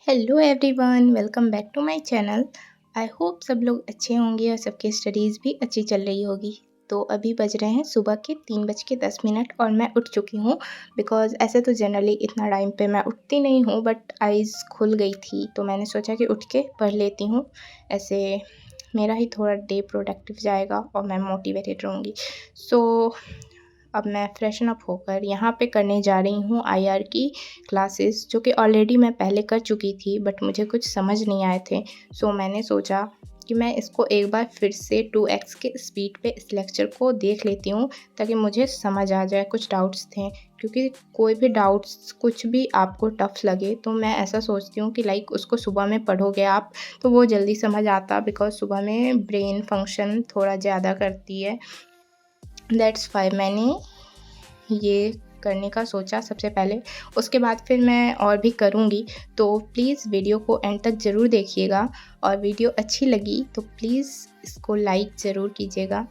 Hello everyone, welcome back to my channel. I hope सब लोग अच्छे होंगे और सबकी स्टडीज़ भी अच्छी चल रही होगी। तो अभी बज रहे हैं सुबह के 3:10 और मैं उठ चुकी हूँ। बिकॉज़ ऐसे तो जनरली इतना टाइम पे मैं उठती नहीं हूँ, बट आइज़ खुल गई थी तो मैंने सोचा कि उठ के पढ़ लेती हूँ। ऐसे मेरा ही थोड़ा डे प्रोडक्टिव जाएगा और मैं मोटिवेटेड रहूँगी। सो अब मैं फ्रेशन अप होकर यहाँ पे करने जा रही हूँ आईआर की क्लासेस, जो कि ऑलरेडी मैं पहले कर चुकी थी बट मुझे कुछ समझ नहीं आए थे। सो मैंने सोचा कि मैं इसको एक बार फिर से 2x के स्पीड पे इस लेक्चर को देख लेती हूँ ताकि मुझे समझ आ जाए। कुछ डाउट्स थे, क्योंकि कोई भी डाउट्स कुछ भी आपको टफ लगे तो मैं ऐसा सोचती हूँ कि लाइक उसको सुबह में पढ़ोगे आप तो वो जल्दी समझ आता, बिकॉज सुबह में ब्रेन फंक्शन थोड़ा ज़्यादा करती है। दैट्स वाई मैंने ये करने का सोचा सबसे पहले। उसके बाद फिर मैं और भी करूँगी। तो प्लीज़ वीडियो को एंड तक ज़रूर देखिएगा और वीडियो अच्छी लगी तो प्लीज़ इसको लाइक ज़रूर कीजिएगा।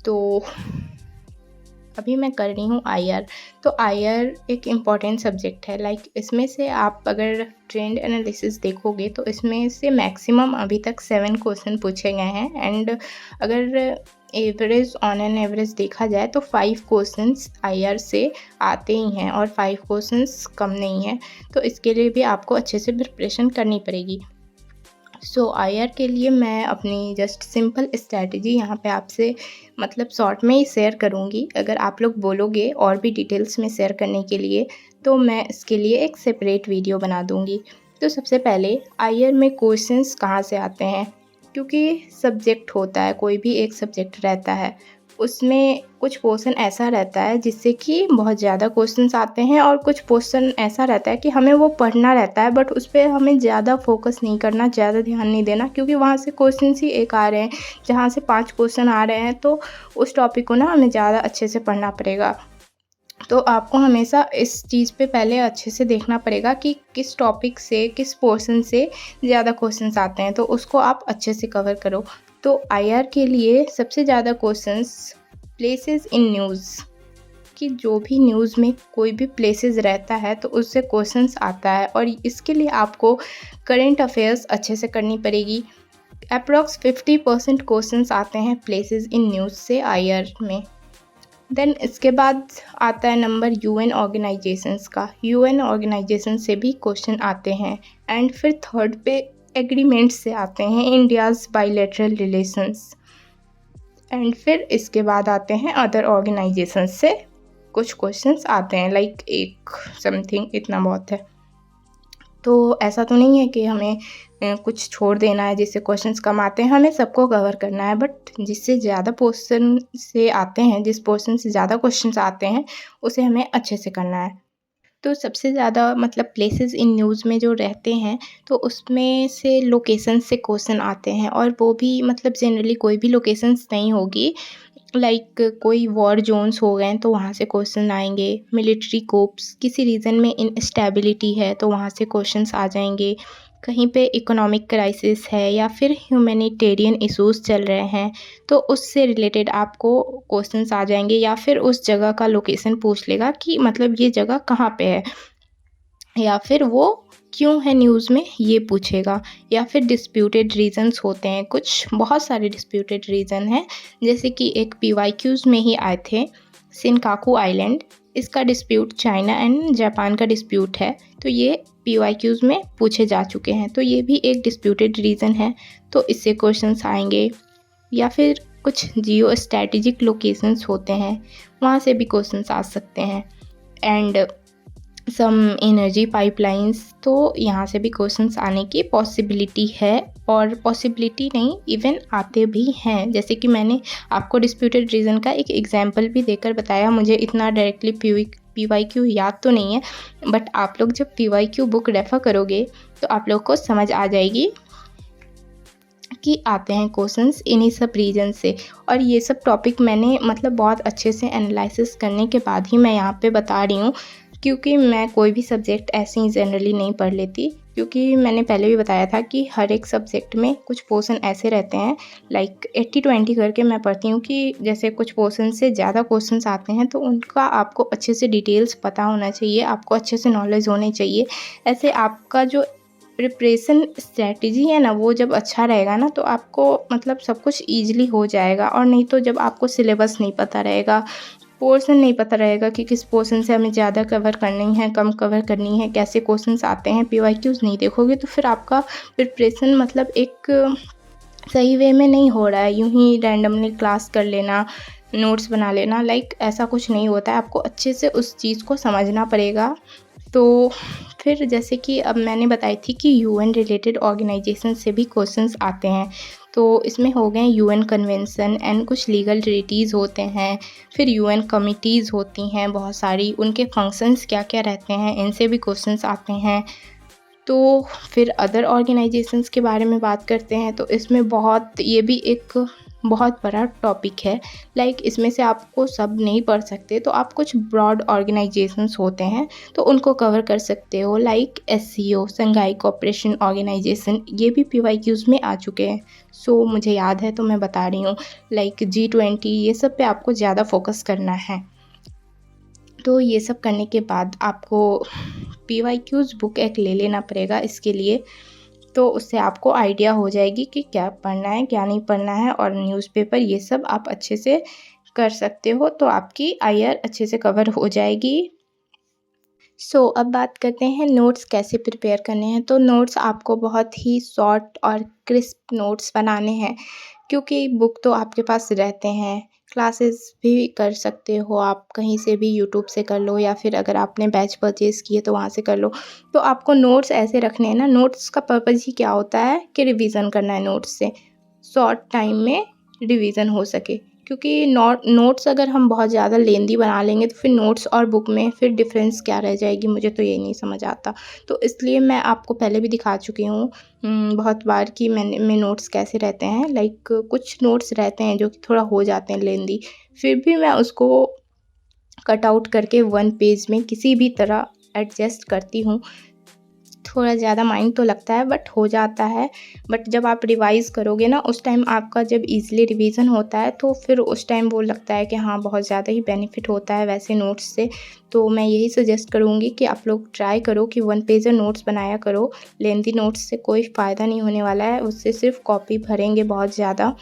तो अभी मैं कर रही हूँ आईआर। तो आईआर एक इम्पॉर्टेंट सब्जेक्ट है। लाइक इसमें से आप अगर ट्रेंड एनालिसिस देखोगे तो इसमें से मैक्सिमम अभी तक 7 क्वेश्चन पूछे गए हैं। एंड अगर एवरेज ऑन एन एवरेज देखा जाए तो 5 क्वेश्चंस आईआर से आते ही हैं और 5 क्वेश्चंस कम नहीं है। तो इसके लिए भी आपको अच्छे से प्रिपरेशन करनी पड़ेगी। सो आईआर के लिए मैं अपनी जस्ट सिंपल स्ट्रैटेजी यहाँ पे आपसे मतलब शॉर्ट में ही शेयर करूँगी। अगर आप लोग बोलोगे और भी डिटेल्स में शेयर करने के लिए तो मैं इसके लिए एक सेपरेट वीडियो बना दूँगी। तो सबसे पहले आईआर में क्वेश्चंस कहाँ से आते हैं, क्योंकि सब्जेक्ट होता है, कोई भी एक सब्जेक्ट रहता है, उसमें कुछ पोर्शन ऐसा रहता है जिससे कि बहुत ज़्यादा क्वेश्चंस आते हैं और कुछ पोर्शन ऐसा रहता है कि हमें वो पढ़ना रहता है बट उस पर हमें ज़्यादा फोकस नहीं करना, ज़्यादा ध्यान नहीं देना, क्योंकि वहाँ से क्वेश्चंस ही एक आ रहे हैं जहाँ से 5 क्वेश्चन आ रहे हैं। तो उस टॉपिक को ना हमें ज़्यादा अच्छे से पढ़ना पड़ेगा। तो आपको हमेशा इस चीज़ पे पहले अच्छे से देखना पड़ेगा कि किस टॉपिक से, किस पोर्शन से ज़्यादा क्वेश्चंस आते हैं, तो उसको आप अच्छे से कवर करो। तो आईआर के लिए सबसे ज़्यादा क्वेश्चंस प्लेसेस इन न्यूज़, कि जो भी न्यूज़ में कोई भी प्लेसेस रहता है तो उससे क्वेश्चंस आता है और इसके लिए आपको करंट अफेयर्स अच्छे से करनी पड़ेगी। अप्रॉक्स 50% क्वेश्चंस आते हैं प्लेसेस इन न्यूज़ से आईआर में। देन इसके बाद आता है नंबर यूएन ऑर्गेनाइजेशंस का। यूएन ऑर्गेनाइजेशन से भी क्वेश्चन आते हैं। एंड फिर थर्ड पे एग्रीमेंट से आते हैं, इंडियाज़ बायलैटरल रिलेशंस। एंड फिर इसके बाद आते हैं अदर ऑर्गेनाइजेशन से कुछ क्वेश्चंस आते हैं, लाइक एक समथिंग इतना बहुत है। तो ऐसा तो नहीं है कि हमें कुछ छोड़ देना है जिससे क्वेश्चंस कम आते हैं, हमें सबको कवर करना है, बट जिससे ज़्यादा पोर्शन से आते हैं, जिस पोर्शन से ज़्यादा क्वेश्चंस आते हैं उसे हमें अच्छे से करना है। तो सबसे ज़्यादा मतलब प्लेसेस इन न्यूज़ में जो रहते हैं तो उसमें से लोकेशन से क्वेश्चन आते हैं, और वो भी मतलब जनरली कोई भी लोकेशंस नहीं होगी। लाइक कोई वॉर जोन्स हो गए तो वहाँ से क्वेश्चन आएंगे, मिलिट्री कोप्स, किसी रीजन में इनस्टेबिलिटी है तो वहाँ से क्वेश्चंस आ जाएंगे, कहीं पे इकोनॉमिक क्राइसिस है या फिर ह्यूमैनिटेरियन इश्यूज चल रहे हैं तो उससे रिलेटेड आपको क्वेश्चंस आ जाएंगे, या फिर उस जगह का लोकेशन पूछ लेगा कि मतलब ये जगह कहाँ पे है, या फिर वो क्यों है न्यूज़ में ये पूछेगा। या फिर डिस्प्यूटेड रीजन्स होते हैं, कुछ बहुत सारे डिस्प्यूटेड रीजन हैं, जैसे कि एक पीवाईक्यूज़ में ही आए थे सिनकाकू आइलैंड। इसका डिस्प्यूट चाइना एंड जापान का डिस्प्यूट है, तो ये पीवाईक्यूज़ में पूछे जा चुके हैं, तो ये भी एक डिस्प्यूटेड रीजन है, तो इससे क्वेश्चंस आएंगे। या फिर कुछ जियो स्ट्रैटेजिक लोकेशंस होते हैं, वहाँ से भी क्वेश्चंस आ सकते हैं। एंड सम एनर्जी पाइपलाइंस, तो यहाँ से भी क्वेश्चंस आने की पॉसिबिलिटी है, और पॉसिबिलिटी नहीं इवन आते भी हैं। जैसे कि मैंने आपको डिस्प्यूटेड रीजन का एक एग्जांपल भी देकर बताया, मुझे इतना डायरेक्टली पीवाईक्यू याद तो नहीं है, बट आप लोग जब पीवाईक्यू बुक रेफर करोगे तो आप लोग को समझ आ जाएगी कि आते हैं क्वेश्चंस इन्हीं सब रीजन से। और ये सब टॉपिक मैंने मतलब बहुत अच्छे से एनालिसिस करने के बाद ही मैं यहाँ पे बता रही हूँ। क्योंकि मैं कोई भी सब्जेक्ट ऐसे ही जनरली नहीं पढ़ लेती, क्योंकि मैंने पहले भी बताया था कि हर एक सब्जेक्ट में कुछ पोर्शन ऐसे रहते हैं, लाइक 80-20 करके मैं पढ़ती हूँ कि जैसे कुछ पोर्शन से ज़्यादा क्वेश्चंस आते हैं तो उनका आपको अच्छे से डिटेल्स पता होना चाहिए, आपको अच्छे से नॉलेज होनी चाहिए। ऐसे आपका जो प्रिपरेशन स्ट्रैटेजी है ना, वो जब अच्छा रहेगा ना तो आपको मतलब सब कुछ ईज़िली हो जाएगा। और नहीं तो जब आपको सिलेबस नहीं पता रहेगा, पोर्शन नहीं पता रहेगा कि किस पोर्शन से हमें ज़्यादा कवर करनी है, कम कवर करनी है, कैसे क्वेश्चंस आते हैं, पीवाईक्यूज़ नहीं देखोगे तो फिर आपका प्रिपरेशन मतलब एक सही वे में नहीं हो रहा है। यूँ ही रैंडमली क्लास कर लेना, नोट्स बना लेना, लाइक ऐसा कुछ नहीं होता है। आपको अच्छे से उस चीज़ को समझना पड़ेगा। तो फिर जैसे कि अब मैंने बताई थी कि यूएन रिलेटेड ऑर्गेनाइजेशन से भी क्वेश्चंस आते हैं। तो इसमें हो गए यूएन कन्वेंशन एंड कुछ लीगल ट्रीटीज़ होते हैं, फिर यूएन कमिटीज़ होती हैं बहुत सारी, उनके फंक्शंस क्या-क्या रहते हैं, इनसे भी क्वेश्चंस आते हैं। तो फिर अदर ऑर्गेनाइजेशंस के बारे में बात करते हैं तो इसमें ये भी एक बहुत बड़ा टॉपिक है। लाइक इसमें से आपको सब नहीं पढ़ सकते, तो आप कुछ ब्रॉड ऑर्गेनाइजेशंस होते हैं तो उनको कवर कर सकते हो, like SCO, Shanghai cooperation organisation, ये भी पीवाईक्यूज़ में आ चुके हैं। सो मुझे याद है तो मैं बता रही हूँ, लाइक G20, ये सब पे आपको ज़्यादा फोकस करना है। तो ये सब करने के बाद आपको पीवाईक्यूज़ बुक एक ले लेना पड़ेगा इसके लिए। तो उससे आपको आइडिया हो जाएगी कि क्या पढ़ना है, क्या नहीं पढ़ना है, और न्यूज़पेपर ये सब आप अच्छे से कर सकते हो, तो आपकी IR अच्छे से कवर हो जाएगी। अब बात करते हैं नोट्स कैसे प्रिपेयर करने हैं। तो नोट्स आपको बहुत ही शॉर्ट और क्रिस्प नोट्स बनाने हैं, क्योंकि बुक तो आपके पास रहते हैं। क्लासेस भी कर सकते हो आप कहीं से भी, यूट्यूब से कर लो या फिर अगर आपने बैच परचेज़ किए तो वहाँ से कर लो। तो आपको नोट्स ऐसे रखने हैं ना, नोट्स का पर्पज़ ही क्या होता है कि रिवीज़न करना है नोट्स से, शॉर्ट टाइम में रिवीज़न हो सके। क्योंकि नोट्स अगर हम बहुत ज़्यादा लेंदी बना लेंगे तो फिर नोट्स और बुक में फिर डिफ़रेंस क्या रह जाएगी, मुझे तो ये नहीं समझ आता। तो इसलिए मैं आपको पहले भी दिखा चुकी हूँ बहुत बार कि मेरे नोट्स कैसे रहते हैं। लाइक कुछ नोट्स रहते हैं जो कि थोड़ा हो जाते हैं लेंदी, फिर भी मैं उसको कट आउट करके 1 पेज में किसी भी तरह एडजस्ट करती हूँ। थोड़ा ज़्यादा माइंड तो लगता है बट हो जाता है। बट जब आप रिवाइज़ करोगे ना, उस टाइम आपका जब ईज़िली रिवीज़न होता है तो फिर उस टाइम वो लगता है कि हाँ, बहुत ज़्यादा ही बेनिफिट होता है वैसे नोट्स से। तो मैं यही सजेस्ट करूँगी कि आप लोग ट्राई करो कि 1 पेजर नोट्स बनाया करो। लेंथी नोट्स से कोई फ़ायदा नहीं होने वाला है, उससे सिर्फ कॉपी भरेंगे बहुत ज़्यादा।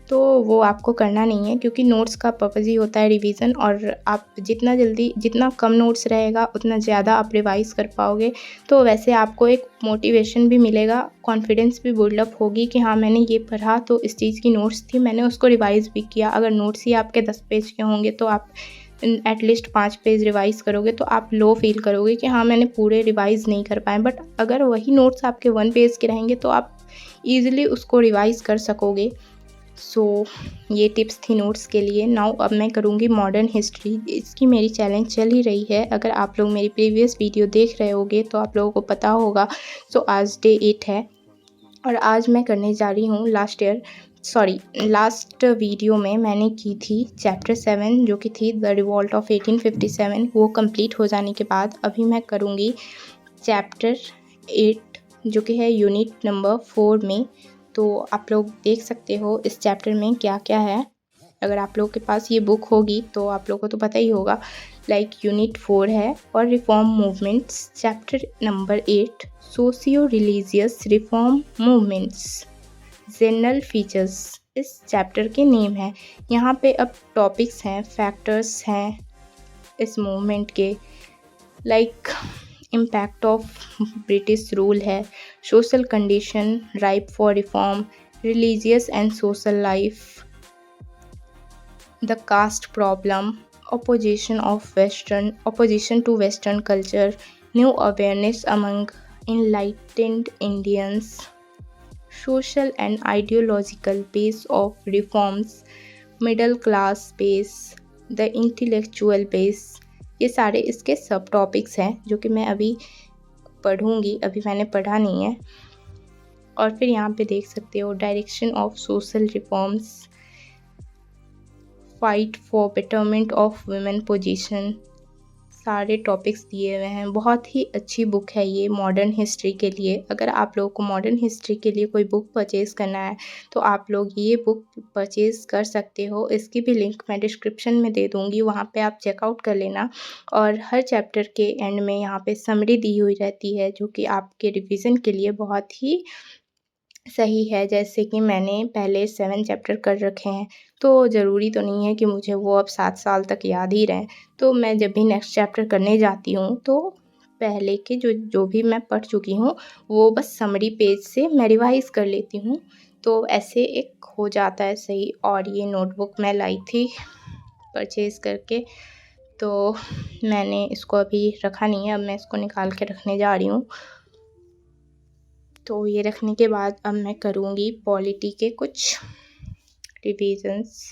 तो वो आपको करना नहीं है, क्योंकि नोट्स का पर्पज़ ही होता है रिवीज़न, और आप जितना कम नोट्स रहेगा उतना ज़्यादा आप रिवाइज़ कर पाओगे। तो वैसे आपको एक मोटिवेशन भी मिलेगा, कॉन्फिडेंस भी बिल्डअप होगी कि हाँ, मैंने ये पढ़ा तो इस चीज़ की नोट्स थी, मैंने उसको रिवाइज़ भी किया। अगर नोट्स ही आपके 10 पेज के होंगे तो आप एटलीस्ट 5 पेज रिवाइज़ करोगे तो आप लो फ़ील करोगे कि हाँ, मैंने पूरे रिवाइज़ नहीं कर पाए। बट अगर वही नोट्स आपके 1 पेज के रहेंगे तो आप ईज़िली उसको रिवाइज़ कर सकोगे। ये टिप्स थी नोट्स के लिए। नाउ अब मैं करूँगी मॉडर्न हिस्ट्री। इसकी मेरी चैलेंज चल ही रही है। अगर आप लोग मेरी प्रीवियस वीडियो देख रहे होगे तो आप लोगों को पता होगा। आज डे 8 है और आज मैं करने जा रही हूँ लास्ट वीडियो में मैंने की थी चैप्टर 7 जो कि थी द रिवॉल्ट ऑफ 1857। वो कंप्लीट हो जाने के बाद अभी मैं करूँगी चैप्टर 8 जो कि है यूनिट नंबर 4 में। तो आप लोग देख सकते हो इस चैप्टर में क्या क्या है। अगर आप लोग के पास ये बुक होगी तो आप लोग को तो पता ही होगा। लाइक यूनिट 4 है और reform movements, chapter number 8 socio religious reform movements, general features इस चैप्टर के नेम है। यहाँ पे अब टॉपिक्स हैं, फैक्टर्स हैं इस मूवमेंट के, like impact of British rule है, social condition ripe for reform, religious and social life, the caste problem, opposition to western culture, new awareness among enlightened Indians, social and ideological base of reforms, middle class base, the intellectual base। ये सारे इसके सब topics हैं जो कि मैं अभी पढ़ूँगी, अभी मैंने पढ़ा नहीं है। और फिर यहाँ पे देख सकते हो direction of social reforms, fight for betterment of women position, सारे टॉपिक्स दिए हुए हैं। बहुत ही अच्छी बुक है ये मॉडर्न हिस्ट्री के लिए। अगर आप लोगों को मॉडर्न हिस्ट्री के लिए कोई बुक परचेज़ करना है तो आप लोग ये बुक परचेज़ कर सकते हो। इसकी भी लिंक मैं डिस्क्रिप्शन में दे दूँगी, वहाँ पे आप चेकआउट कर लेना। और हर चैप्टर के एंड में यहाँ पे समरी दी हुई रहती है, जो कि आपके रिवीजन के लिए बहुत ही सही है। जैसे कि मैंने पहले 7 चैप्टर कर रखे हैं, तो ज़रूरी तो नहीं है कि मुझे वो अब 7 साल तक याद ही रहें। तो मैं जब भी नेक्स्ट चैप्टर करने जाती हूँ तो पहले के जो भी मैं पढ़ चुकी हूँ वो बस समरी पेज से मैं रिवाइज़ कर लेती हूँ। तो ऐसे एक हो जाता है सही। और ये नोटबुक मैं लाई थी परचेज़ करके, तो मैंने इसको अभी रखा नहीं है, अब मैं इसको निकाल के रखने जा रही हूँ। तो ये रखने के बाद अब मैं करूँगी पॉलिटी के कुछ रिविजन्स,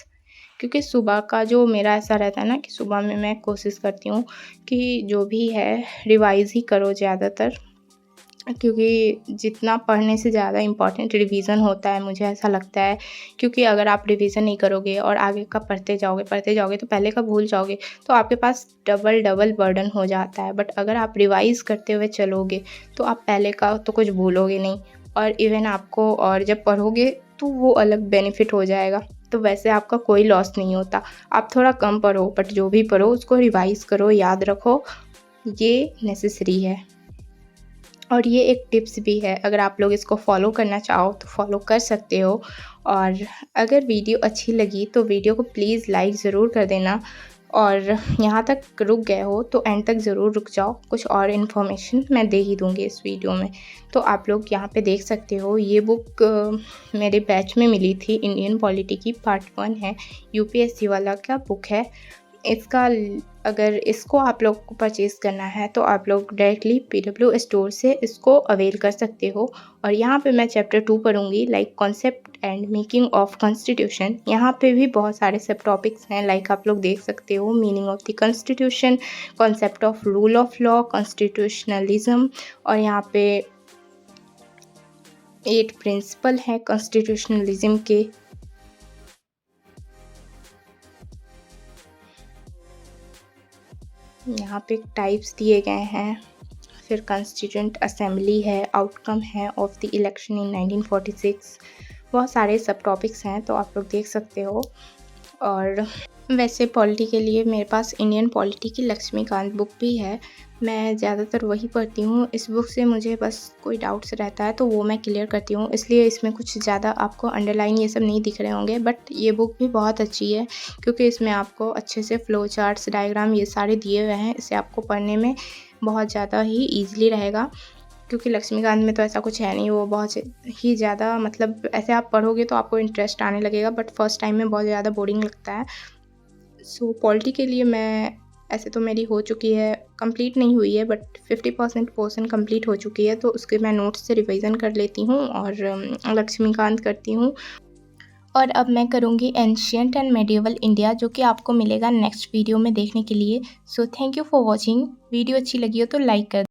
क्योंकि सुबह का जो मेरा ऐसा रहता है ना कि सुबह में मैं कोशिश करती हूँ कि जो भी है रिवाइज़ ही करो ज़्यादातर, क्योंकि जितना पढ़ने से ज़्यादा इम्पॉर्टेंट रिवीजन होता है, मुझे ऐसा लगता है। क्योंकि अगर आप रिवीजन नहीं करोगे और आगे का पढ़ते जाओगे तो पहले का भूल जाओगे, तो आपके पास डबल बर्डन हो जाता है। बट अगर आप रिवाइज़ करते हुए चलोगे तो आप पहले का तो कुछ भूलोगे नहीं, और इवन आपको और जब पढ़ोगे तो वो अलग बेनिफिट हो जाएगा। तो वैसे आपका कोई लॉस नहीं होता। आप थोड़ा कम पढ़ो, बट जो भी पढ़ो उसको रिवाइज़ करो, याद रखो, ये नेसेसरी है। और ये एक टिप्स भी है, अगर आप लोग इसको फॉलो करना चाहो तो फॉलो कर सकते हो। और अगर वीडियो अच्छी लगी तो वीडियो को प्लीज़ लाइक ज़रूर कर देना। और यहाँ तक रुक गए हो तो एंड तक ज़रूर रुक जाओ, कुछ और इन्फॉर्मेशन मैं दे ही दूँगी इस वीडियो में। तो आप लोग यहाँ पे देख सकते हो, ये बुक मेरे बैच में मिली थी, इंडियन पॉलिटी की पार्ट 1 है, यूपीएससी वाला का बुक है। इसका अगर इसको आप लोग को परचेज़ करना है तो आप लोग डायरेक्टली पीडब्ल्यू स्टोर से इसको अवेल कर सकते हो। और यहाँ पे मैं चैप्टर 2 पढ़ूँगी, like concept and making of constitution. यहाँ पे भी बहुत सारे सब टॉपिक्स हैं, लाइक आप लोग देख सकते हो, meaning of the constitution, concept of rule of law, constitutionalism, और यहाँ पे 8 प्रिंसिपल हैं कॉन्स्टिट्यूशनलिज्म के। यहाँ पे टाइप्स दिए गए हैं, फिर कॉन्स्टिट्यूएंट असेंबली है, आउटकम है ऑफ द इलेक्शन इन 1946। बहुत सारे सब टॉपिक्स हैं, तो आप लोग देख सकते हो। और वैसे पॉलिटी के लिए मेरे पास इंडियन पॉलिटी की लक्ष्मीकांत बुक भी है, मैं ज़्यादातर वही पढ़ती हूँ। इस बुक से मुझे बस कोई डाउट्स रहता है तो वो मैं क्लियर करती हूँ, इसलिए इसमें कुछ ज़्यादा आपको अंडरलाइन ये सब नहीं दिख रहे होंगे। बट ये बुक भी बहुत अच्छी है, क्योंकि इसमें आपको अच्छे से फ्लो चार्ट्स, डायग्राम ये सारे दिए हुए हैं। इसे आपको पढ़ने में बहुत ज़्यादा ही ईजिली रहेगा, क्योंकि लक्ष्मीकांत में तो ऐसा कुछ है नहीं, वो बहुत ही ज़्यादा, मतलब ऐसे आप पढ़ोगे तो आपको इंटरेस्ट आने लगेगा, बट फर्स्ट टाइम में बहुत ज़्यादा बोरिंग लगता है। सो पॉलिटी के लिए मैं, ऐसे तो मेरी हो चुकी है, कंप्लीट नहीं हुई है, बट 50% पोर्शन कंप्लीट हो चुकी है, तो उसके मैं नोट्स से रिवीजन कर लेती हूँ और लक्ष्मीकांत करती हूँ। और अब मैं करूँगी एंशिएंट एंड मेडिएवल इंडिया, जो कि आपको मिलेगा नेक्स्ट वीडियो में देखने के लिए। So thank you for watching. Video अच्छी लगी हो तो लाइक कर